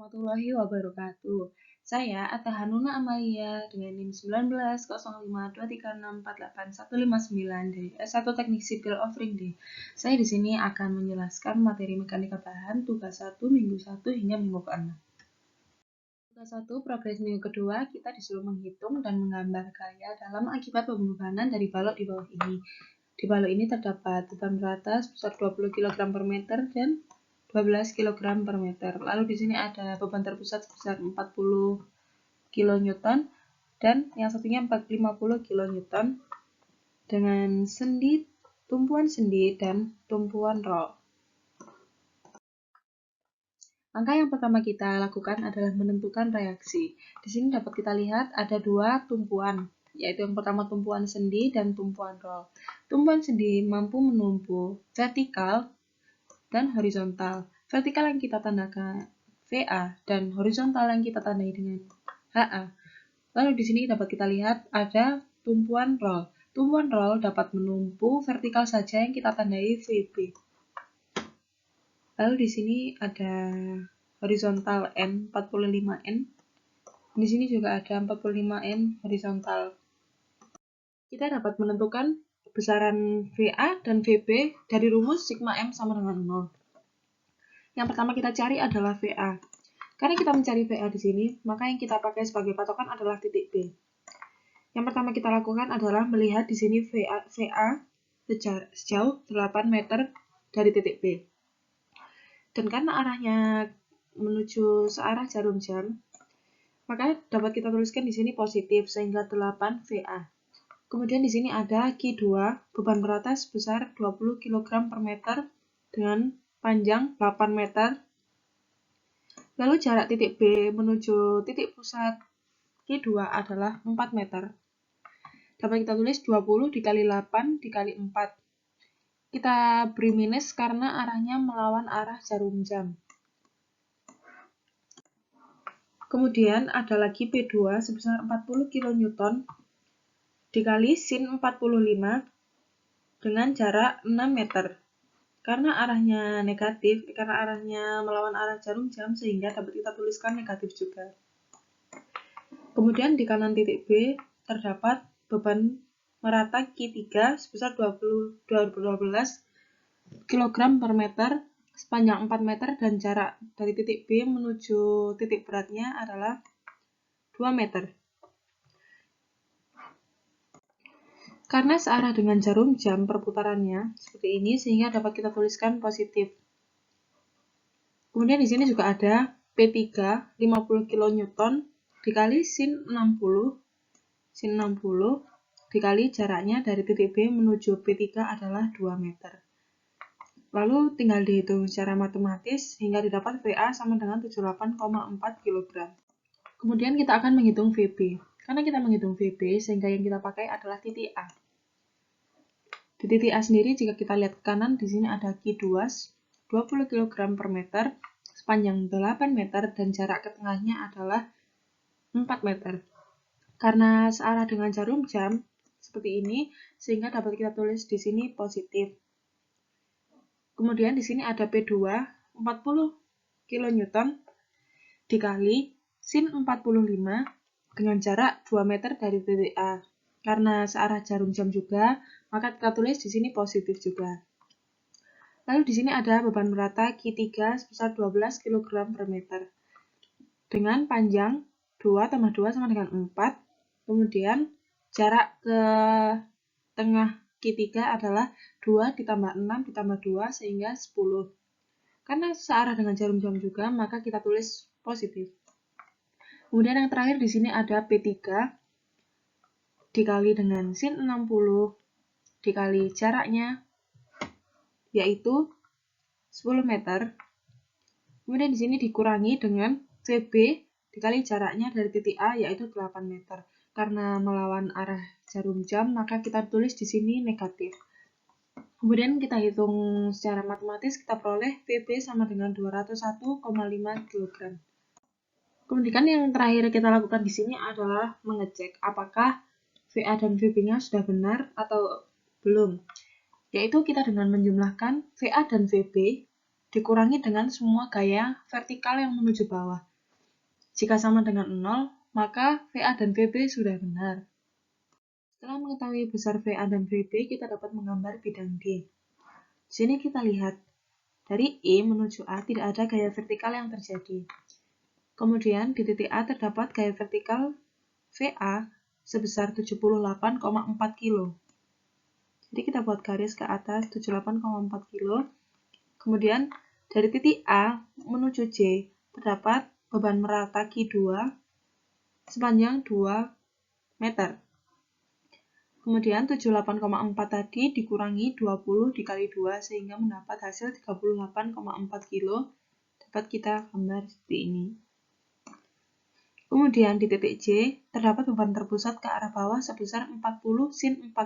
warahmatullahi wabarakatuh. Saya Atta Hanuna Amalia dengan NIM 19,0523648159 dari S1 Teknik Sipil Offering D. Saya di sini akan menjelaskan materi mekanika bahan tugas 1 minggu 1 hingga minggu ke-6. Tugas 1 progres minggu kedua kita disuruh menghitung dan menggambar gaya dalam akibat pembebanan dari balok di bawah ini. Di balok ini terdapat beban berata sebesar 20 kg per meter dan 12 kg per meter. Lalu di sini ada beban terpusat sebesar 40 kN dan yang satunya 50 kN dengan sendi, tumpuan sendi dan tumpuan roll. Langkah yang pertama kita lakukan adalah menentukan reaksi. Di sini dapat kita lihat ada dua tumpuan, yaitu yang pertama tumpuan sendi dan tumpuan roll. Tumpuan sendi mampu menumpu vertikal dan horizontal. Vertikal yang kita tandai VA dan horizontal yang kita tandai dengan HA. Lalu di sini dapat kita lihat ada tumpuan roll. Tumpuan roll dapat menumpu vertikal saja yang kita tandai VB. Lalu di sini ada horizontal N 45N. Di sini juga ada 45N horizontal. Kita dapat menentukan besaran VA dan VB dari rumus sigma M sama dengan 0. Yang pertama kita cari adalah VA. Karena kita mencari VA di sini, maka yang kita pakai sebagai patokan adalah titik B. Yang pertama kita lakukan adalah melihat di sini VA sejauh 8 meter dari titik B. Dan karena arahnya menuju searah jarum jam, maka dapat kita tuliskan di sini positif sehingga 8 VA. Kemudian di sini ada Q2, beban berata sebesar 20 kg per meter dengan panjang 8 meter. Lalu jarak titik B menuju titik pusat Q2 adalah 4 meter. Dapat kita tulis 20 dikali 8 dikali 4. Kita beri minus karena arahnya melawan arah jarum jam. Kemudian ada lagi P2 sebesar 40 kN dikali sin 45 dengan jarak 6 meter. Karena arahnya negatif, karena arahnya melawan arah jarum jam, sehingga dapat kita tuliskan negatif juga. Kemudian di kanan titik B terdapat beban merata Q3 sebesar 12 kg per meter sepanjang 4 meter dan jarak dari titik B menuju titik beratnya adalah 2 meter. Karena searah dengan jarum jam perputarannya seperti ini, sehingga dapat kita tuliskan positif. Kemudian di sini juga ada P3 50 kN dikali sin 60 dikali jaraknya dari titik B menuju P3 adalah 2 meter. Lalu tinggal dihitung secara matematis hingga didapat VA sama dengan 78,4 kg. Kemudian kita akan menghitung VB. Karena kita menghitung VB, sehingga yang kita pakai adalah titik A. Di titik A sendiri, jika kita lihat ke kanan, di sini ada Q2 20 kg per meter sepanjang 8 meter dan jarak ke tengahnya adalah 4 meter. Karena searah dengan jarum jam seperti ini, sehingga dapat kita tulis di sini positif. Kemudian di sini ada P2 40 kN dikali sin 45 dengan jarak 2 meter dari titik A. Karena searah jarum jam juga, maka kita tulis di sini positif juga. Lalu di sini ada beban merata Q3 sebesar 12 kg per meter. Dengan panjang 2 tambah 2 sama dengan 4. Kemudian jarak ke tengah Q3 adalah 2 ditambah 6 ditambah 2 sehingga 10. Karena searah dengan jarum jam juga, maka kita tulis positif. Kemudian yang terakhir di sini ada P3 dikali dengan sin 60 dikali jaraknya yaitu 10 meter. Kemudian di sini dikurangi dengan VB dikali jaraknya dari titik A yaitu 8 meter. Karena melawan arah jarum jam, maka kita tulis di sini negatif. Kemudian kita hitung secara matematis, kita peroleh VB sama dengan 201,5 kg. Kemudian yang terakhir kita lakukan di sini adalah mengecek apakah VA dan VB-nya sudah benar atau belum. Yaitu kita dengan menjumlahkan VA dan VB dikurangi dengan semua gaya vertikal yang menuju bawah. Jika sama dengan 0, maka VA dan VB sudah benar. Setelah mengetahui besar VA dan VB, kita dapat menggambar bidang D. Di sini kita lihat, dari E menuju A tidak ada gaya vertikal yang terjadi. Kemudian di titik A terdapat gaya vertikal VA sebesar 78,4 kg. Jadi kita buat garis ke atas 78,4 kg. Kemudian dari titik A menuju J terdapat beban merata Q2 sepanjang 2 meter. Kemudian 78,4 tadi dikurangi 20 dikali 2 sehingga mendapat hasil 38,4 kg. Dapat kita gambar seperti ini. Kemudian di titik J terdapat beban terpusat ke arah bawah sebesar 40 sin 45.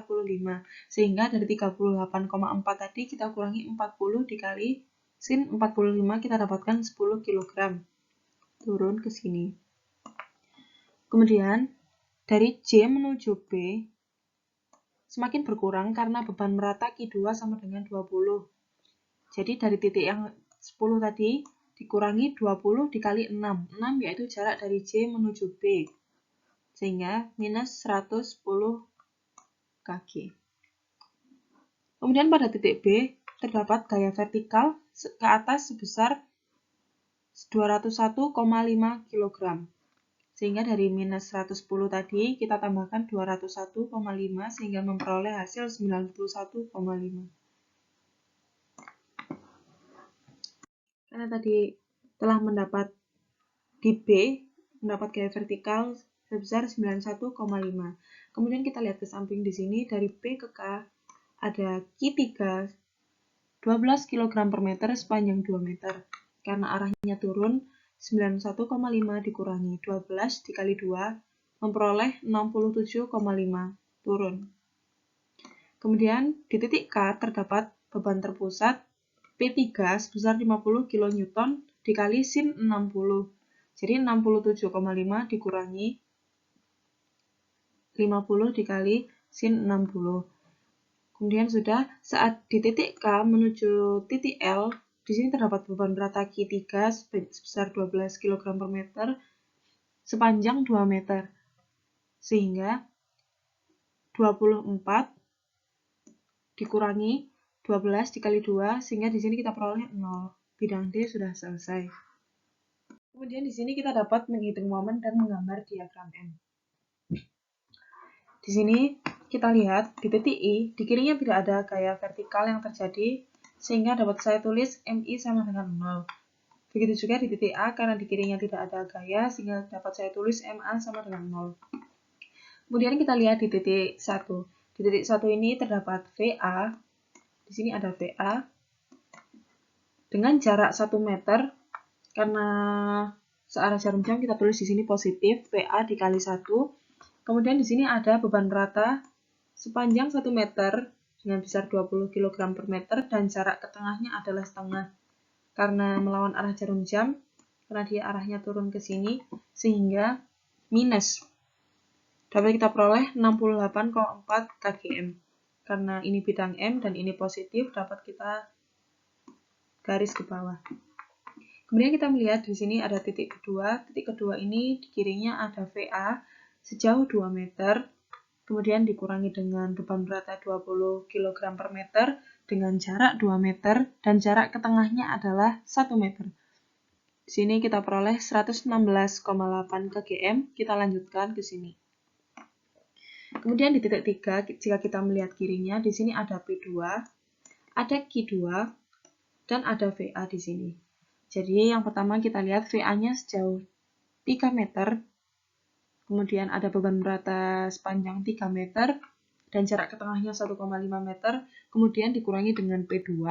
Sehingga dari 38,4 tadi kita kurangi 40 dikali sin 45 kita dapatkan 10 kg. Turun ke sini. Kemudian dari J menuju B semakin berkurang karena beban merata Q2 sama dengan 20. Jadi dari titik yang 10 tadi dikurangi 20 dikali 6. 6 yaitu jarak dari J menuju B. Sehingga minus 110 kg. Kemudian pada titik B terdapat gaya vertikal ke atas sebesar 201,5 kg. Sehingga dari minus 110 tadi kita tambahkan 201,5 sehingga memperoleh hasil 91,5. Karena tadi telah mendapat di B, mendapat gaya vertikal sebesar 91,5. Kemudian kita lihat ke samping di sini, dari B ke K ada Q3 12 kg per meter sepanjang 2 meter. Karena arahnya turun, 91,5 dikurangi 12 dikali 2 memperoleh 67,5 turun. Kemudian di titik K terdapat beban terpusat P3 sebesar 50 kN dikali sin 60. Jadi 67,5 dikurangi 50 dikali sin 60. Kemudian sudah saat di titik K menuju titik L, di sini terdapat beban rata Q3 sebesar 12 kg per meter sepanjang 2 meter. Sehingga 24 dikurangi 12 dikali 2 sehingga di sini kita peroleh 0. Bidang D sudah selesai. Kemudian di sini kita dapat menghitung momen dan menggambar diagram M. Di sini kita lihat di titik I, di kirinya tidak ada gaya vertikal yang terjadi sehingga dapat saya tulis MI sama dengan 0. Begitu juga di titik A, karena di kirinya tidak ada gaya sehingga dapat saya tulis MA sama dengan 0. Kemudian kita lihat di titik 1. Di titik 1 ini terdapat VA. Di sini ada VA dengan jarak 1 meter. Karena searah jarum jam kita tulis di sini positif, VA dikali 1. Kemudian di sini ada beban rata sepanjang 1 meter dengan besar 20 kg per meter dan jarak ke tengahnya adalah setengah. Karena melawan arah jarum jam, karena dia arahnya turun ke sini, sehingga minus. Dapat kita peroleh 68,4 kgm. Karena ini bidang M dan ini positif, dapat kita garis ke bawah. Kemudian kita melihat di sini ada titik kedua. Titik kedua ini di kirinya ada VA sejauh 2 meter. Kemudian dikurangi dengan beban rata 20 kg per meter dengan jarak 2 meter dan jarak ke tengahnya adalah 1 meter. Di sini kita peroleh 116,8 kgm. Kita lanjutkan ke sini. Kemudian di titik 3, jika kita melihat kirinya, di sini ada P2, ada Q2, dan ada VA di sini. Jadi yang pertama kita lihat VA-nya sejauh 3 meter. Kemudian ada beban rata sepanjang 3 meter dan jarak ke tengahnya 1,5 meter. Kemudian dikurangi dengan P2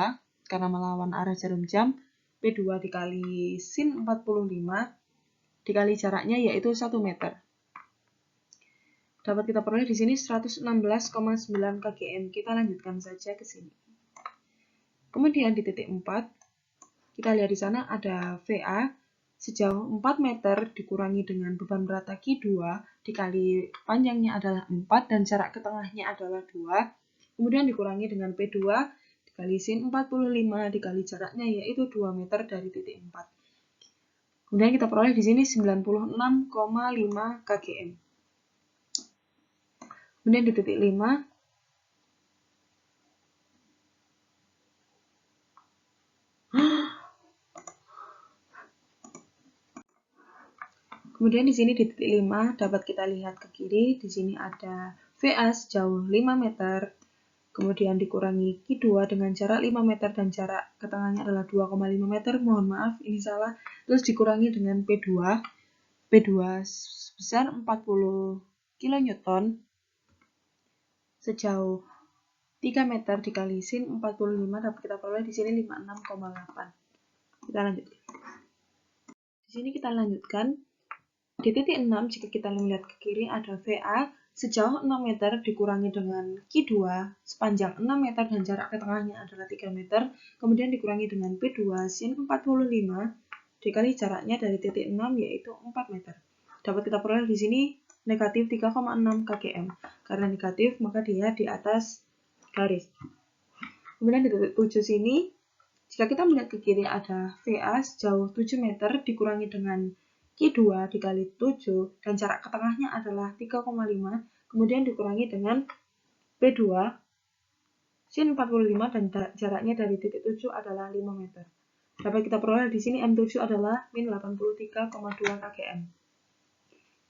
karena melawan arah jarum jam. P2 dikali sin 45 dikali jaraknya yaitu 1 meter. Dapat kita peroleh di sini 116,9 kgm. Kita lanjutkan saja ke sini. Kemudian di titik 4 kita lihat di sana ada VA sejauh 4 meter dikurangi dengan beban rata Q2 dikali panjangnya adalah 4 dan jarak ke tengahnya adalah 2. Kemudian dikurangi dengan P2 dikali sin 45 dikali jaraknya yaitu 2 meter dari titik 4. Kemudian kita peroleh di sini 96,5 kgm. Kemudian di titik 5, kemudian di sini di titik 5 dapat kita lihat ke kiri, di sini ada VA sejauh 5 meter, kemudian dikurangi Q2 dengan jarak 5 meter dan jarak ke tengahnya adalah 2,5 meter, mohon maaf ini salah, terus dikurangi dengan P2 sebesar 40 kN sejauh 3 meter dikali sin 45 dapat kita peroleh di sini 56,8. Kita lanjutkan. Di sini kita lanjutkan. Di titik 6 jika kita melihat ke kiri ada VA sejauh 6 meter dikurangi dengan Q2 sepanjang 6 meter dan jarak ke tengahnya adalah 3 meter, kemudian dikurangi dengan P2 sin 45 dikali jaraknya dari titik 6 yaitu 4 meter. Dapat kita peroleh di sini negatif 3,6 kgm. Karena negatif maka dia di atas garis. Kemudian di titik 7 sini, jika kita melihat ke kiri ada VA sejauh 7 meter dikurangi dengan Q2 dikali 7 dan jarak ke tengahnya adalah 3,5, kemudian dikurangi dengan P2 sin 45 dan jaraknya dari titik 7 adalah 5 meter. Dapat kita peroleh di sini M7 adalah min 83,2 kgm.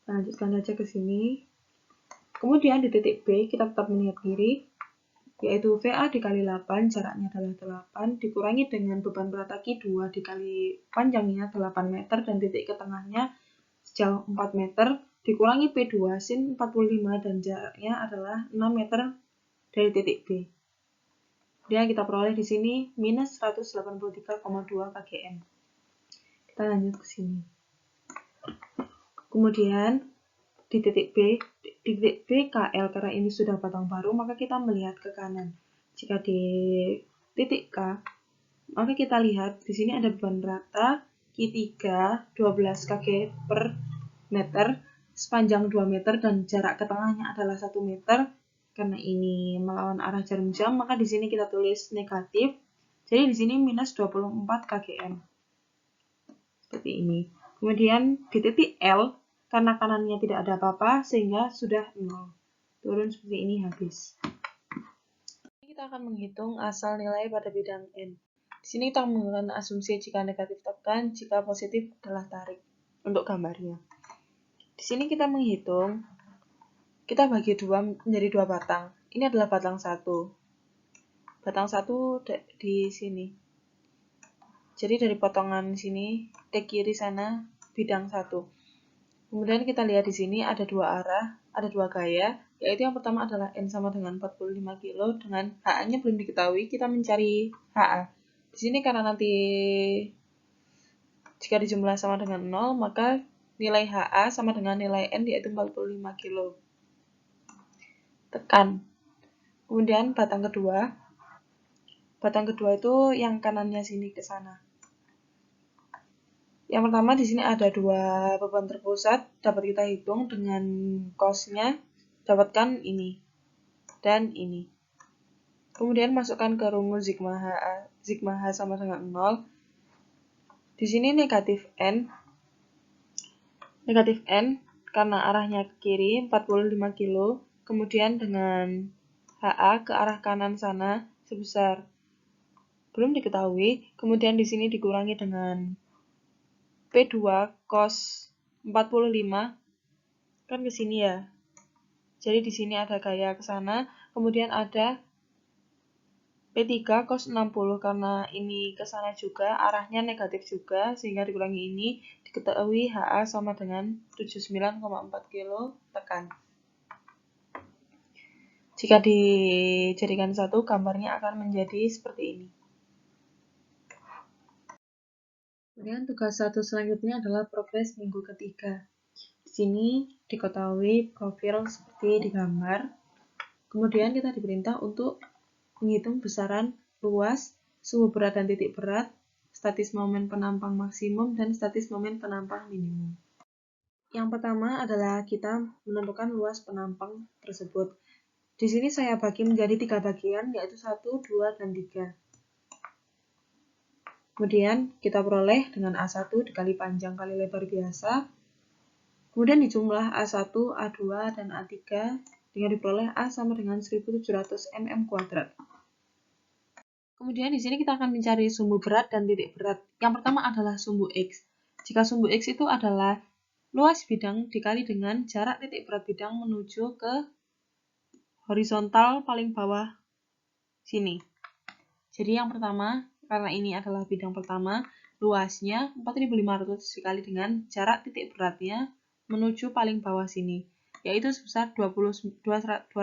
Kita lanjutkan saja ke sini. Kemudian di titik B kita tetap melihat kiri, yaitu VA dikali 8, jaraknya adalah 8, dikurangi dengan beban rata Q2 dikali panjangnya 8 meter dan titik ke tengahnya sejauh 4 meter, dikurangi P2 sin 45 dan jaraknya adalah 6 meter dari titik B. Kemudian kita peroleh di sini minus 183,2 kgm. Kita lanjut ke sini. Kemudian di titik B KL, karena ini sudah batang baru, maka kita melihat ke kanan. Jika di titik K, maka kita lihat di sini ada beban rata Q3 12 kg per meter sepanjang 2 meter dan jarak ke tengahnya adalah 1 meter. Karena ini melawan arah jarum jam, maka di sini kita tulis negatif. Jadi di sini minus 24 kgm. Seperti ini. Kemudian di titik L, karena kanannya tidak ada apa-apa sehingga sudah 0. Turun seperti ini habis. Kita akan menghitung asal nilai pada bidang N. Di sini kita menggunakan asumsi jika negatif tekan, jika positif adalah tarik untuk gambarnya. Di sini kita menghitung, kita bagi menjadi dua batang. Ini adalah batang 1. Batang 1 di sini. Jadi dari potongan sini, ke kiri sana, bidang 1. Kemudian kita lihat di sini ada dua arah, ada dua gaya, yaitu yang pertama adalah N sama dengan 45 kilo, dengan HA-nya belum diketahui, kita mencari HA. Di sini karena nanti jika dijumlah sama dengan 0, maka nilai HA sama dengan nilai N yaitu 45 kilo. Tekan. Kemudian batang kedua itu yang kanannya sini ke sana. Yang pertama di sini ada dua beban terpusat, dapat kita hitung dengan cos-nya, dapatkan ini dan ini. Kemudian masukkan ke rumus sigma H sama dengan 0. Di sini negatif N karena arahnya ke kiri 45 kilo, kemudian dengan HA ke arah kanan sana sebesar belum diketahui, kemudian di sini dikurangi dengan P2 cos 45 kan ke sini ya. Jadi di sini ada gaya ke sana, kemudian ada P3 cos 60 karena ini ke sana juga, arahnya negatif juga sehingga dikurangi ini, diketahui HA sama dengan 79,4 kilo, tekan. Jika dijadikan satu, gambarnya akan menjadi seperti ini. Kemudian tugas satu selanjutnya adalah progres minggu ketiga. Di sini diketahui profil seperti di gambar. Kemudian kita diperintah untuk menghitung besaran, luas, suhu berat dan titik berat, statis momen penampang maksimum, dan statis momen penampang minimum. Yang pertama adalah kita menentukan luas penampang tersebut. Di sini saya bagi menjadi 3 bagian, yaitu 1, 2, dan 3. Kemudian kita peroleh dengan A1 dikali panjang kali lebar biasa. Kemudian dijumlah A1, A2, dan A3 dengan diperoleh A sama dengan 1700 mm². Kemudian di sini kita akan mencari sumbu berat dan titik berat. Yang pertama adalah sumbu X. Jika sumbu X itu adalah luas bidang dikali dengan jarak titik berat bidang menuju ke horizontal paling bawah sini. Jadi yang pertama, karena ini adalah bidang pertama, luasnya 4500 dikali dengan jarak titik beratnya menuju paling bawah sini, yaitu sebesar 292,5.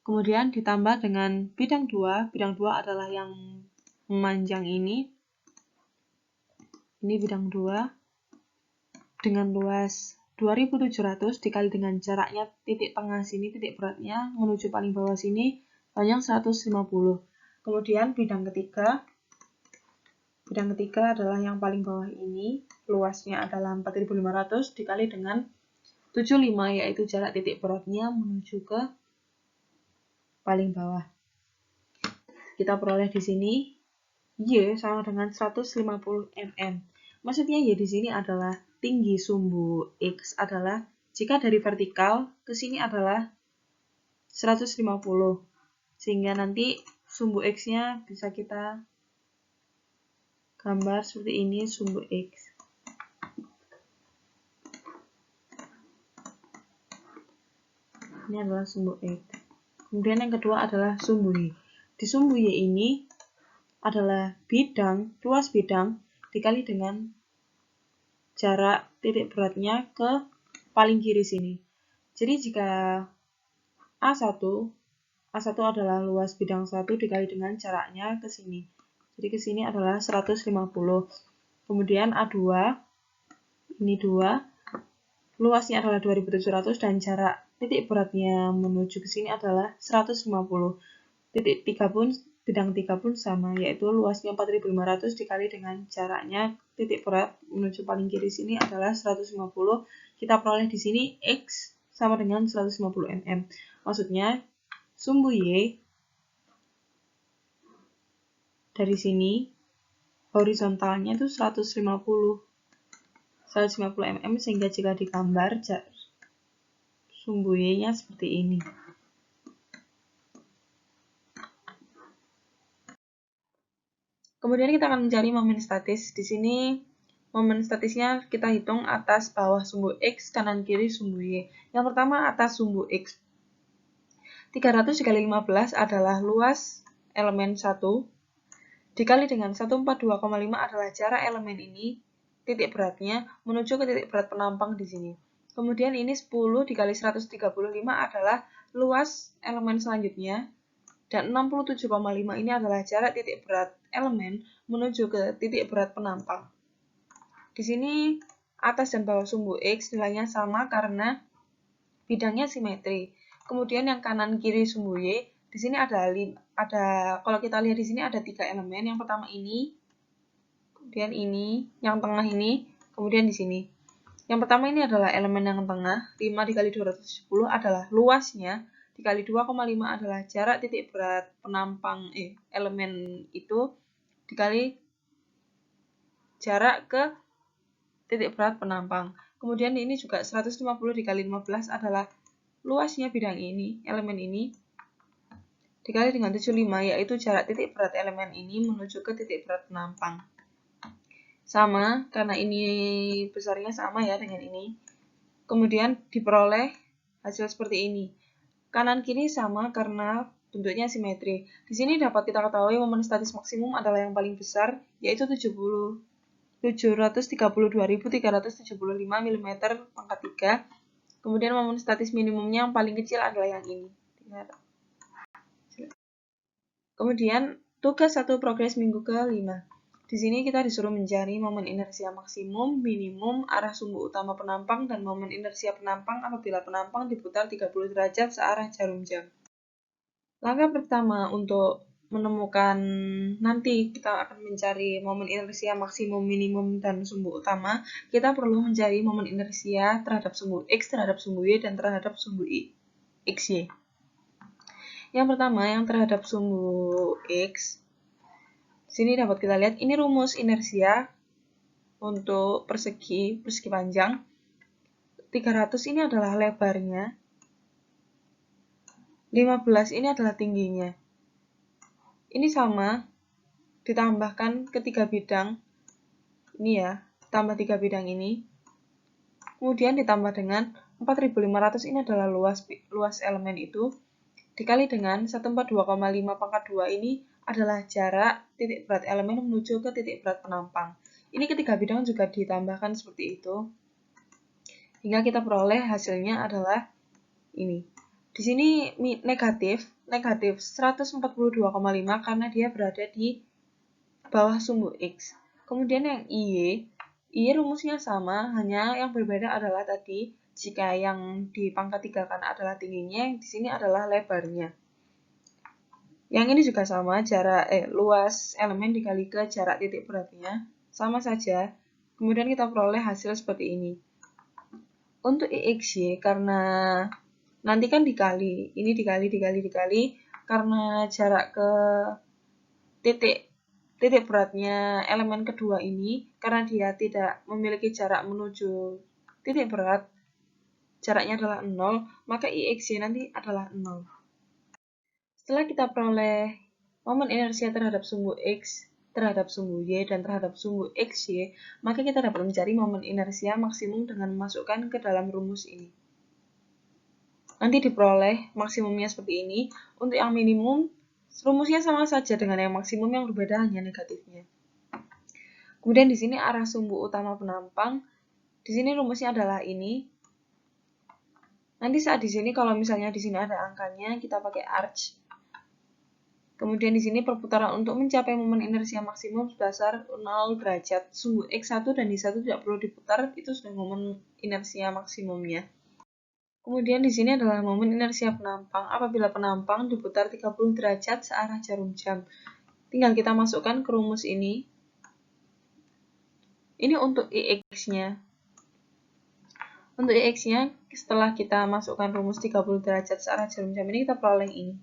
Kemudian ditambah dengan bidang 2 adalah yang memanjang ini bidang 2, dengan luas 2700 dikali dengan jaraknya titik tengah sini, titik beratnya menuju paling bawah sini, panjang 150. Kemudian bidang ketiga adalah yang paling bawah ini, luasnya adalah 4500 dikali dengan 75, yaitu jarak titik beratnya menuju ke paling bawah. Kita peroleh di sini Y sama dengan 150 mm. Maksudnya Y di sini adalah tinggi sumbu X adalah jika dari vertikal ke sini adalah 150. Sehingga nanti sumbu X-nya bisa kita gambar seperti ini, sumbu X. Ini adalah sumbu X. Kemudian yang kedua adalah sumbu Y. Di sumbu Y ini adalah luas bidang dikali dengan jarak titik beratnya ke paling kiri sini. Jadi jika A1 adalah luas bidang 1 dikali dengan jaraknya ke sini. Jadi ke sini adalah 150. Kemudian A2, ini 2, luasnya adalah 2700 dan jarak titik beratnya menuju ke sini adalah 150. Titik 3 pun, bidang 3 pun sama, yaitu luasnya 4500 dikali dengan jaraknya titik berat menuju paling kiri sini adalah 150. Kita peroleh di sini X sama dengan 150 mm. Maksudnya sumbu Y dari sini horizontalnya itu 150 mm, sehingga jika digambar sumbu Y-nya seperti ini. Kemudian kita akan mencari momen statis. Di sini momen statisnya kita hitung atas bawah sumbu X, kanan kiri sumbu Y. Yang pertama atas sumbu X. 300 dikali 15 adalah luas elemen 1, dikali dengan 142,5 adalah jarak elemen ini, titik beratnya, menuju ke titik berat penampang di sini. Kemudian ini 10 dikali 135 adalah luas elemen selanjutnya, dan 67,5 ini adalah jarak titik berat elemen menuju ke titik berat penampang. Di sini atas dan bawah sumbu X nilainya sama karena bidangnya simetri. Kemudian yang kanan kiri sumbu Y, di sini ada kalau kita lihat di sini ada 3 elemen. Yang pertama ini, kemudian ini, yang tengah ini, kemudian di sini. Yang pertama ini adalah elemen yang tengah, 5 dikali 270 adalah luasnya, dikali 2,5 adalah jarak titik berat penampang elemen itu, dikali jarak ke titik berat penampang. Kemudian ini juga 150 dikali 15 adalah luasnya bidang ini, elemen ini, dikali dengan 75, yaitu jarak titik berat elemen ini menuju ke titik berat penampang. Sama, karena ini besarnya sama ya dengan ini. Kemudian diperoleh hasil seperti ini. Kanan kiri sama karena bentuknya simetri. Di sini dapat kita ketahui momen statis maksimum adalah yang paling besar, yaitu 732.375 mm pangkat 3. Kemudian momen statis minimumnya yang paling kecil adalah yang ini. Kemudian tugas 1 progres minggu ke-5. Di sini kita disuruh mencari momen inersia maksimum, minimum, arah sumbu utama penampang, dan momen inersia penampang apabila penampang diputar 30 derajat searah jarum jam. Langkah pertama untuk menemukan, nanti kita akan mencari momen inersia maksimum, minimum, dan sumbu utama. Kita perlu mencari momen inersia terhadap sumbu X, terhadap sumbu Y, dan terhadap sumbu XY. Yang pertama, yang terhadap sumbu X, Di sini dapat kita lihat ini rumus inersia untuk persegi panjang. 300 ini adalah lebarnya, 15 ini adalah tingginya. Ini sama, ditambahkan ketiga bidang, ini ya, tambah 3 bidang ini. Kemudian ditambah dengan 4500 ini adalah luas elemen itu, dikali dengan 142,5 pangkat 2 ini adalah jarak titik berat elemen menuju ke titik berat penampang. Ini ketiga bidang juga ditambahkan seperti itu, hingga kita peroleh hasilnya adalah ini. Di sini negatif 142,5 karena dia berada di bawah sumbu X. Kemudian yang I rumusnya sama, hanya yang berbeda adalah tadi jika yang di pangkat 3 kan adalah tingginya, yang di sini adalah lebarnya. Yang ini juga sama, luas elemen dikali ke jarak titik beratnya, sama saja. Kemudian kita peroleh hasil seperti ini. Untuk IXY, karena nanti kan dikali, ini dikali, karena jarak ke titik beratnya elemen kedua ini, karena dia tidak memiliki jarak menuju titik berat, jaraknya adalah 0, maka IXY nanti adalah 0. Setelah kita peroleh momen inersia terhadap sumbu X, terhadap sumbu Y, dan terhadap sumbu XY, maka kita dapat mencari momen inersia maksimum dengan memasukkan ke dalam rumus ini. Nanti diperoleh maksimumnya seperti ini. Untuk yang minimum, rumusnya sama saja dengan yang maksimum, yang berbeda hanya negatifnya. Kemudian di sini arah sumbu utama penampang. Di sini rumusnya adalah ini. Nanti saat di sini kalau misalnya di sini ada angkanya, kita pakai arch. Kemudian di sini perputaran untuk mencapai momen inersia maksimum sebesar 0 derajat. Sumbu X1 dan Y1 tidak perlu diputar, itu sudah momen inersia maksimumnya. Kemudian di sini adalah momen inersia penampang apabila penampang diputar 30 derajat searah jarum jam. Tinggal kita masukkan ke rumus ini. Ini untuk IX-nya. Untuk IX-nya, setelah kita masukkan rumus 30 derajat searah jarum jam ini, kita peroleh ini.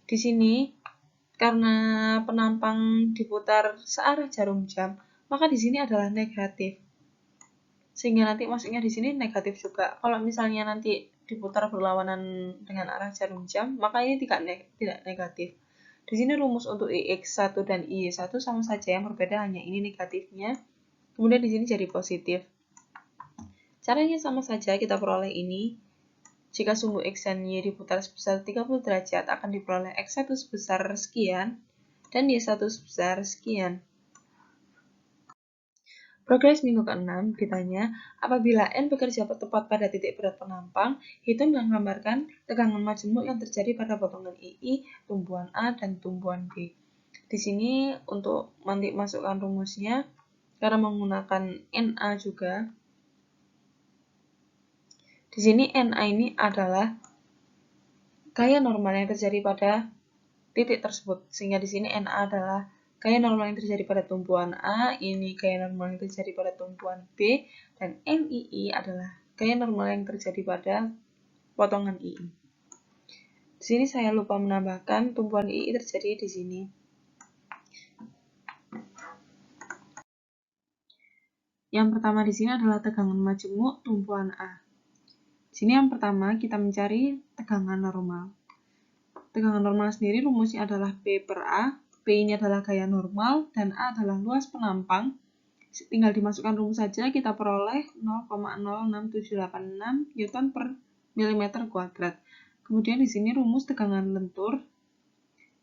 Di sini, karena penampang diputar searah jarum jam, maka di sini adalah negatif. Sehingga nanti masuknya di sini negatif juga. Kalau misalnya nanti diputar berlawanan dengan arah jarum jam, maka ini tidak negatif. Di sini rumus untuk IX1 dan Y1 sama saja, yang berbeda hanya ini negatifnya. Kemudian di sini jadi positif. Caranya sama saja, kita peroleh ini. Jika sumbu X dan Y diputar sebesar 30 derajat, akan diperoleh X1 sebesar sekian dan Y1 sebesar sekian. Progres minggu ke-6 ditanya, apabila N bekerja tepat pada titik berat penampang, hitung dan gambarkan tegangan majemuk yang terjadi pada potongan II, tumpuan A, dan tumpuan B. Di sini untuk nanti masukkan rumusnya, karena menggunakan NA juga. Di sini NA ini adalah gaya normal yang terjadi pada titik tersebut, sehingga di sini NA adalah gaya normal yang terjadi pada tumpuan A, ini gaya normal yang terjadi pada tumpuan B, dan NII adalah gaya normal yang terjadi pada potongan II. Di sini saya lupa menambahkan tumpuan II terjadi di sini. Yang pertama di sini adalah tegangan majemuk tumpuan A. Di sini yang pertama kita mencari tegangan normal. Tegangan normal sendiri rumusnya adalah B per A. B ini adalah gaya normal dan A adalah luas penampang. Tinggal dimasukkan rumus saja, kita peroleh 0,06786 Newton per milimeter kuadrat. Kemudian di sini rumus tegangan lentur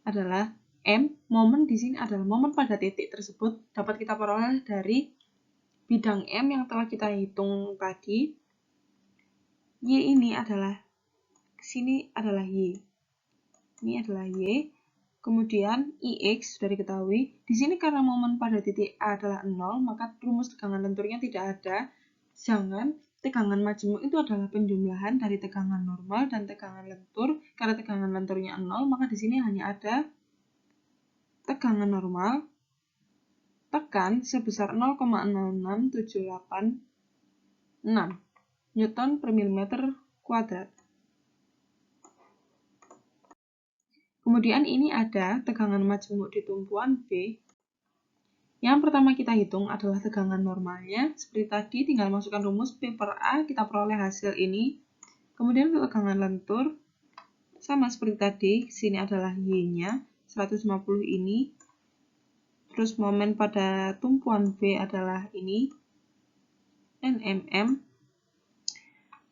adalah M. Momen di sini adalah momen pada titik tersebut dapat kita peroleh dari bidang M yang telah kita hitung tadi. Y ini adalah sini adalah Y. Ini adalah Y. Kemudian IX sudah diketahui. Di sini karena momen pada titik A adalah 0, maka rumus tegangan lenturnya tidak ada. Jangan tegangan majemuk itu adalah penjumlahan dari tegangan normal dan tegangan lentur. Karena tegangan lenturnya 0, maka di sini hanya ada tegangan normal tekan sebesar 0,06786 Newton per milimeter kuadrat. Kemudian ini ada tegangan majemuk di tumpuan B. Yang pertama kita hitung adalah tegangan normalnya. Seperti tadi, tinggal masukkan rumus P per A, kita peroleh hasil ini. Kemudian untuk tegangan lentur, sama seperti tadi, sini adalah Y-nya, 150 ini. Terus momen pada tumpuan B adalah ini, nmm.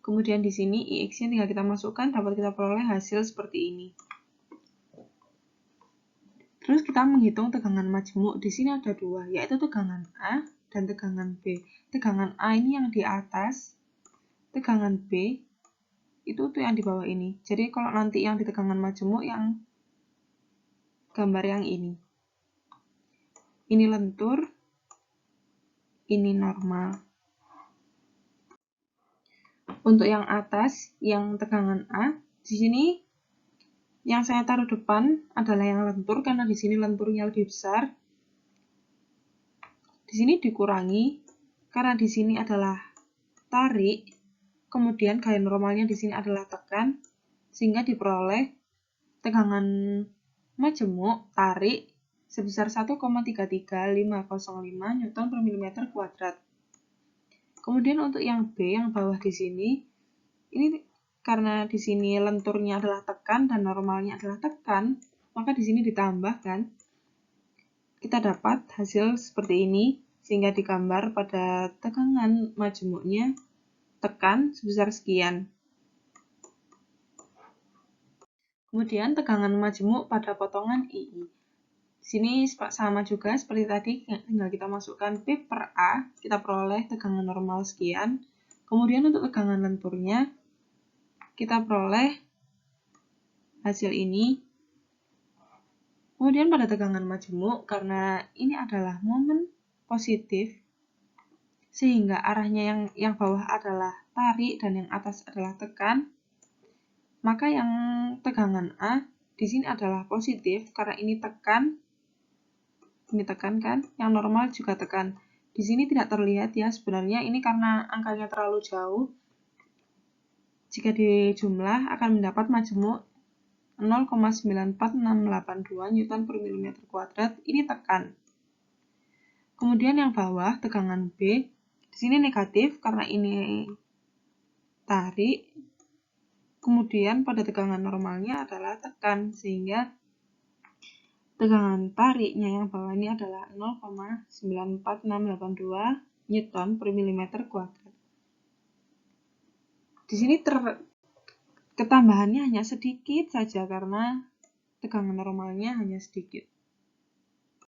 Kemudian di sini IX-nya tinggal kita masukkan, dapat kita peroleh hasil seperti ini. Terus kita menghitung tegangan majemuk. Di sini ada dua, yaitu tegangan A dan tegangan B. Tegangan A ini yang di atas, tegangan B itu tuh yang di bawah ini. Jadi kalau nanti yang di tegangan majemuk yang gambar yang ini. Ini lentur, ini normal. Untuk yang atas, yang tegangan A, di sini yang saya taruh depan adalah yang lentur karena di sini lenturnya lebih besar. Di sini dikurangi karena di sini adalah tarik, kemudian gaya normalnya di sini adalah tekan, sehingga diperoleh tegangan majemuk tarik sebesar 1,33505 Newton per mm kuadrat. Kemudian untuk yang B yang bawah di sini, ini karena di sini lenturnya adalah tekan dan normalnya adalah tekan, maka di sini ditambahkan. Kita dapat hasil seperti ini, sehingga digambar pada tegangan majemuknya tekan sebesar sekian. Kemudian tegangan majemuk pada potongan II. Di sini sama juga seperti tadi, tinggal kita masukkan P per A, kita peroleh tegangan normal sekian. Kemudian untuk tegangan lenturnya, kita peroleh hasil ini. Kemudian pada tegangan majemuk, karena ini adalah momen positif, sehingga arahnya yang bawah adalah tarik dan yang atas adalah tekan, maka yang tegangan A di sini adalah positif karena ini tekan, ini tekan kan, yang normal juga tekan. Di sini tidak terlihat ya, sebenarnya ini karena angkanya terlalu jauh. Jika dijumlah akan mendapat majemuk 0,94682 Newton per mm kuadrat, ini tekan. Kemudian yang bawah, tegangan B, di sini negatif karena ini tarik. Kemudian pada tegangan normalnya adalah tekan, sehingga tegangan tariknya yang bawah ini adalah 0,94682 Newton per mm kuadrat. Di sini ketambahannya hanya sedikit saja karena tegangan normalnya hanya sedikit.